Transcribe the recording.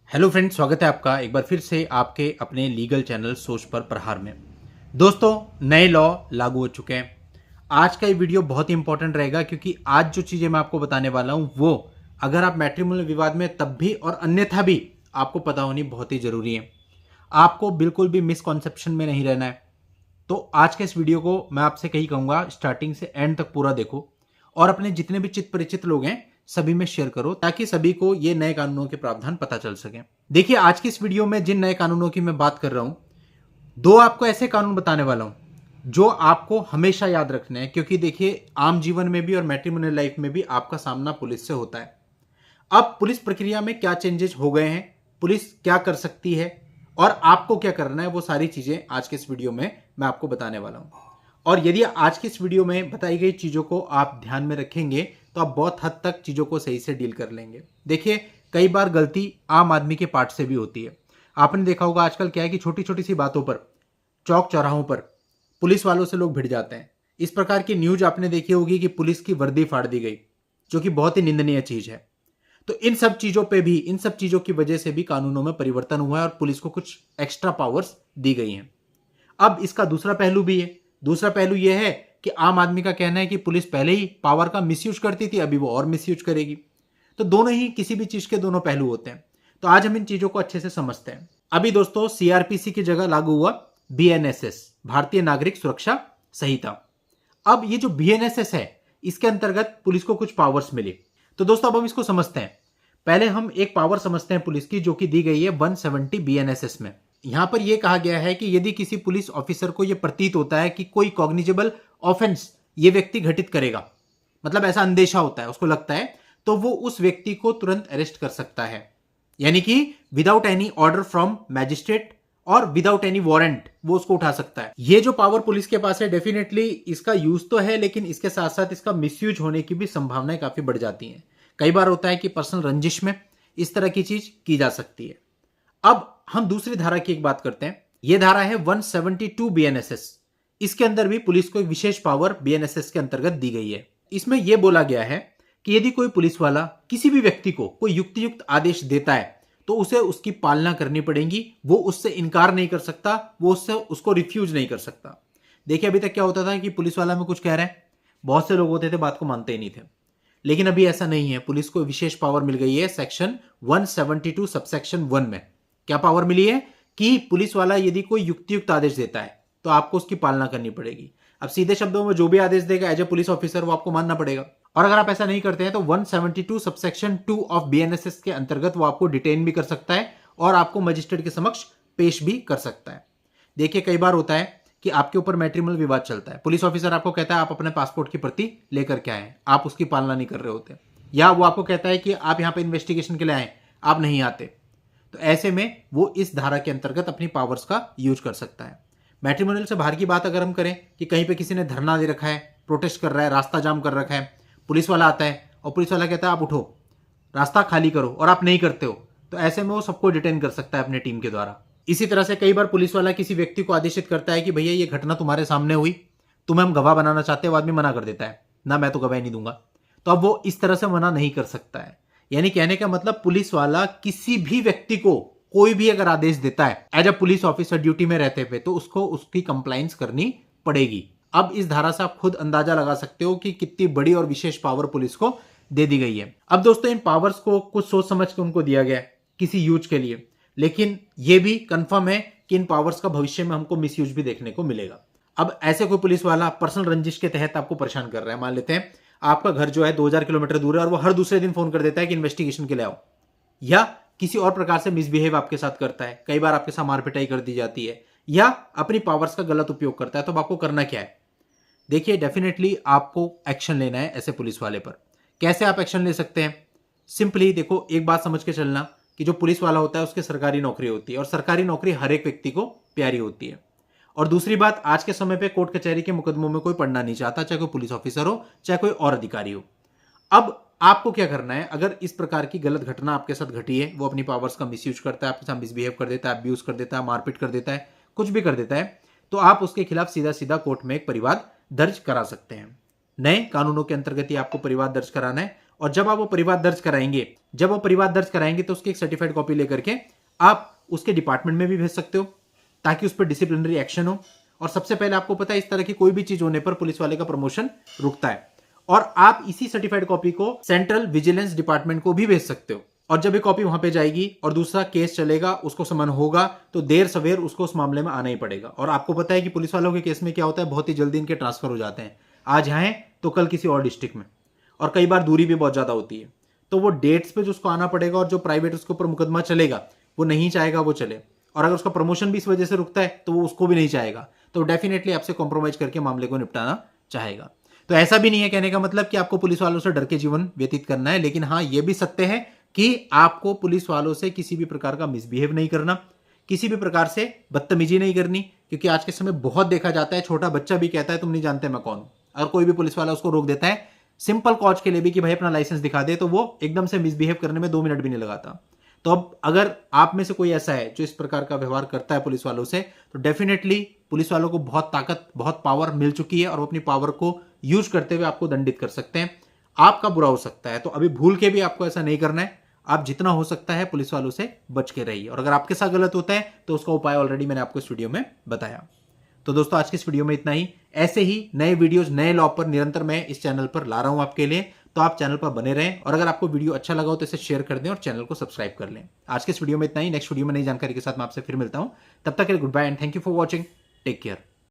Hello friends, स्वागत है आपका एक बार फिर से आपके अपने लीगल चैनल सोच पर प्रहार में। दोस्तों, नए लॉ लागू हो चुके हैं। आज का ये वीडियो बहुत ही इंपॉर्टेंट रहेगा क्योंकि आज जो चीज़ें मैं आपको बताने वाला हूँ वो अगर आप मैट्रिमोनियल विवाद में तब भी और अन्यथा भी आपको पता होनी बहुत ही ज़रूरी है। आपको बिल्कुल भी मिसकॉन्सेप्शन में नहीं रहना है। तो आज के इस वीडियो को मैं आपसे कही कहूँगा, स्टार्टिंग से एंड तक पूरा देखो और अपने जितने भी चित परिचित लोग हैं सभी में शेयर करो ताकि सभी को ये नए कानूनों के प्रावधान पता चल सके। देखिए, आज की इस वीडियो में जिन नए कानूनों की मैं बात कर रहा हूं, दो आपको ऐसे कानून बताने वाला हूं जो आपको हमेशा याद रखने हैं, क्योंकि देखिए आम जीवन में भी और मैट्रिमोनियल लाइफ में भी आपका सामना पुलिस से होता है। अब पुलिस प्रक्रिया में क्या चेंजेस हो गए हैं, पुलिस क्या कर सकती है और आपको क्या करना है, वो सारी चीजें आज के इस वीडियो में मैं आपको बताने वाला हूं। और यदि आज की इस वीडियो में बताई गई चीजों को आप ध्यान में रखेंगे तो आप बहुत हद तक चीजों को सही से डील कर लेंगे। देखिए, कई बार गलती आम आदमी के पार्ट से भी होती है। आपने देखा होगा आजकल क्या है कि छोटी छोटी सी बातों पर, चौक चौराहों पर पुलिस वालों से लोग भिड़ जाते हैं। इस प्रकार की न्यूज आपने देखी होगी कि पुलिस की वर्दी फाड़ दी गई, जो कि बहुत ही निंदनीय चीज है। तो इन सब चीजों पे भी, इन सब चीजों की वजह से भी कानूनों में परिवर्तन हुआ है और पुलिस को कुछ एक्स्ट्रा पावर्स दी गई हैं। अब इसका दूसरा पहलू भी है। दूसरा पहलू यह है कि आम आदमी का कहना है कि पुलिस पहले ही पावर का मिसयूज करती थी, अभी वो और मिसयूज करेगी। तो दोनों ही, किसी भी चीज के दोनों पहलू होते हैं। तो आज हम इन चीजों को अच्छे से समझते हैं। अभी दोस्तों, सीआरपीसी की जगह लागू हुआ बीएनएसएस, भारतीय नागरिक सुरक्षा संहिता। अब ये जो बीएनएसएस है, इसके अंतर्गत पुलिस को कुछ पावर्स मिली। तो दोस्तों, अब हम इसको समझते हैं। पहले हम एक पावर समझते हैं पुलिस की, जो कि दी गई है 170 बीएनएसएस में। यहां पर यह कहा गया है कि यदि किसी पुलिस ऑफिसर को यह प्रतीत होता है कि कोई कॉग्निजेबल ऑफेंस ये व्यक्ति घटित करेगा, मतलब ऐसा अंदेशा होता है, उसको लगता है, तो वो उस व्यक्ति को तुरंत अरेस्ट कर सकता है। यानी कि without any order from magistrate और विदाउट एनी वारंट वो उसको उठा सकता है। ये जो पावर पुलिस के पास है, डेफिनेटली इसका यूज तो है, लेकिन इसके साथ साथ इसका मिसयूज होने की भी संभावनाएं काफी बढ़ जाती हैं। कई बार होता है कि पर्सनल रंजिश में इस तरह की चीज की जा सकती है। अब हम दूसरी धारा की एक बात करते हैं। यह धारा है 172 बीएनएसएस। इसके अंदर भी पुलिस को एक विशेष पावर बीएनएसएस के अंतर्गत दी गई है। इसमें यह बोला गया है कि यदि कोई पुलिस वाला किसी भी व्यक्ति को कोई युक्त आदेश देता है तो उसे उसकी पालना करनी पड़ेगी। वो उससे इनकार नहीं कर सकता, वो उसको रिफ्यूज नहीं कर सकता। देखिए, अभी तक क्या होता था कि पुलिस वाला में कुछ कह रहे हैं, बहुत से लोग होते थे बात को मानते ही नहीं थे। लेकिन अभी ऐसा नहीं है। पुलिस को विशेष पावर मिल गई है सेक्शन 172 सबसेक्शन 1 में। क्या पावर मिली है कि पुलिस वाला यदि कोई युक्त आदेश देता है तो आपको उसकी पालना करनी पड़ेगी। अब सीधे शब्दों में जो भी आदेश देगा एज ए पुलिस ऑफिसर, वो आपको मानना पड़ेगा। और अगर आप ऐसा नहीं करते हैं तो 172 सबसेक्शन 2 ऑफ बीएनएसएस के अंतर्गत वो आपको डिटेन भी कर सकता है और आपको मजिस्ट्रेट के समक्ष पेश भी कर सकता है। देखिए, कई बार होता है कि आपके ऊपर मैट्रिमोनियल विवाद चलता है, पुलिस ऑफिसर आपको कहता है आप अपने पासपोर्ट की प्रति लेकर के आए, आप उसकी पालना नहीं कर रहे होते, या वो आपको कहता है कि आप यहां पे इन्वेस्टिगेशन के लिए आए, आप नहीं आते। तो ऐसे में वो इस धारा के अंतर्गत अपनी पावर्स का यूज कर सकता है। मैट्रिमोनियल से बाहर की बात अगर हम करें कि कहीं पे किसी ने धरना दे रखा है, प्रोटेस्ट कर रहा है, रास्ता जाम कर रखा है, पुलिस वाला आता है और पुलिस वाला कहता है आप उठो, रास्ता खाली करो, और आप नहीं करते हो, तो ऐसे में वो सबको डिटेन कर सकता है अपने टीम के द्वारा। इसी तरह से कई बार पुलिस वाला किसी व्यक्ति को आदेशित करता है कि भैया ये घटना तुम्हारे सामने हुई, तुम्हें हम गवाह बनाना चाहते हैं, वो आदमी मना कर देता है, ना मैं तो गवाही नहीं दूंगा। तो अब वो इस तरह से मना नहीं कर सकता है। यानी कहने का मतलब, पुलिस वाला किसी भी व्यक्ति को कोई भी अगर आदेश देता है as a police officer duty में रहते हुए, तो उसको उसकी कंप्लाइंस करनी पड़ेगी। अब इस धारा से आप खुद अंदाजा लगा सकते हो कि कितनी बड़ी और विशेष पावर पुलिस को दे दी गई है। अब दोस्तों, इन पावर्स को कुछ सोच समझ के उनको दिया गया है किसी यूज के लिए, लेकिन यह भी कंफर्म है कि इन पावर्स का भविष्य में हमको मिसयूज भी देखने को मिलेगा। अब ऐसे कोई पुलिस वाला पर्सनल रंजिश के तहत आपको परेशान कर रहा है, मान लेते हैं आपका घर जो है 2000 किलोमीटर दूर है और वो हर दूसरे दिन फोन कर देता है कि इन्वेस्टिगेशन के लिए आओ, या किसी और प्रकार से मिसबिहेव आपके साथ करता है, कई बार आपके साथ मारपिटाई कर दी जाती है, या अपनी पावर्स का गलत उपयोग करता है, तो आपको करना क्या है? देखिए, डेफिनेटली आपको एक्शन लेना है ऐसे पुलिस वाले पर। कैसे आप एक्शन ले सकते हैं? सिंपली देखो, एक बात समझ के चलना कि जो पुलिस वाला होता है उसकी सरकारी नौकरी होती है और सरकारी नौकरी हर एक व्यक्ति को प्यारी होती है। और दूसरी बात, आज के समय पे कोर्ट कचहरी के मुकदमों में कोई पढ़ना नहीं चाहता, चाहे कोई पुलिस ऑफिसर हो, चाहे कोई और अधिकारी हो। अब आपको क्या करना है, अगर इस प्रकार की गलत घटना आपके साथ घटी है, वो अपनी पावर्स का मिसयूज करता है, आपके साथ मिसबिहेव कर देता है, अब्यूज कर देता है, मारपीट कर देता है, कुछ भी कर देता है, तो आप उसके खिलाफ सीधा सीधा कोर्ट में एक परिवाद दर्ज करा सकते हैं। नए कानूनों के अंतर्गत ही आपको परिवाद दर्ज कराना है और जब आप वो परिवाद दर्ज कराएंगे तो उसकी एक सर्टिफाइड कॉपी लेकर के आप उसके डिपार्टमेंट में भी भेज सकते हो ताकि उस पर डिसिप्लिनरी एक्शन हो। और सबसे पहले आपको पता है इस तरह की कोई भी चीज होने पर पुलिस वाले का प्रमोशन रुकता है। और आप इसी सर्टिफाइड कॉपी को सेंट्रल विजिलेंस डिपार्टमेंट को भी भेज सकते हो। और जब ये कॉपी वहां पे जाएगी और दूसरा केस चलेगा, उसको समन होगा, तो देर सवेर उसको उस मामले में आना ही पड़ेगा। और आपको पता है कि पुलिस वालों के केस में क्या होता है, बहुत ही जल्दी इनके ट्रांसफर हो जाते हैं, आज यहाँ है तो कल किसी और डिस्ट्रिक्ट में, और कई बार दूरी भी बहुत ज्यादा होती है। तो वो डेट्स पे जो उसको आना पड़ेगा और जो प्राइवेट उसके ऊपर मुकदमा चलेगा वो नहीं चाहेगा वो चले। और अगर उसका प्रमोशन भी इस वजह से रुकता है तो वो उसको भी नहीं चाहेगा, तो डेफिनेटली आपसे कॉम्प्रोमाइज करके मामले को निपटाना चाहेगा। तो ऐसा भी नहीं है कहने का मतलब कि आपको पुलिस वालों से डर के जीवन व्यतीत करना है, लेकिन हाँ ये भी सत्य है कि आपको पुलिस वालों से किसी भी प्रकार का मिसबिहेव नहीं करना, किसी भी प्रकार से बदतमीजी नहीं करनी, क्योंकि आज के समय बहुत देखा जाता है, छोटा बच्चा भी कहता है तुम नहीं जानते मैं कौन हूं। अगर कोई भी पुलिस वाला उसको रोक देता है सिंपल कॉज के लिए भी कि भाई अपना लाइसेंस दिखा दे, तो वो एकदम से मिसबिहेव करने में 2 मिनट भी नहीं लगाता। तो अब अगर आप में से कोई ऐसा है जो इस प्रकार का व्यवहार करता है पुलिस वालों से, तो डेफिनेटली पुलिस वालों को बहुत ताकत, बहुत पावर मिल चुकी है और वो अपनी पावर को यूज करते हुए आपको दंडित कर सकते हैं, आपका बुरा हो सकता है। तो अभी भूल के भी आपको ऐसा नहीं करना है। आप जितना हो सकता है पुलिस वालों से बच के रहिए, और अगर आपके साथ गलत होता है तो उसका उपाय ऑलरेडी मैंने आपको इस वीडियो में बताया। तो दोस्तों आज की इस वीडियो में इतना ही। ऐसे ही नए वीडियोस, नए लॉ पर निरंतर मैं इस चैनल पर ला रहा हूं आपके लिए, तो आप चैनल पर बने रहें। और अगर आपको वीडियो अच्छा लगा हो तो इसे शेयर कर दें और चैनल को सब्सक्राइब कर लें। आज के इस वीडियो में इतना ही। नेक्स्ट वीडियो में नई जानकारी के साथ मैं आपसे फिर मिलता हूं। तब तक के लिए goodbye and thank you for watching. Take care.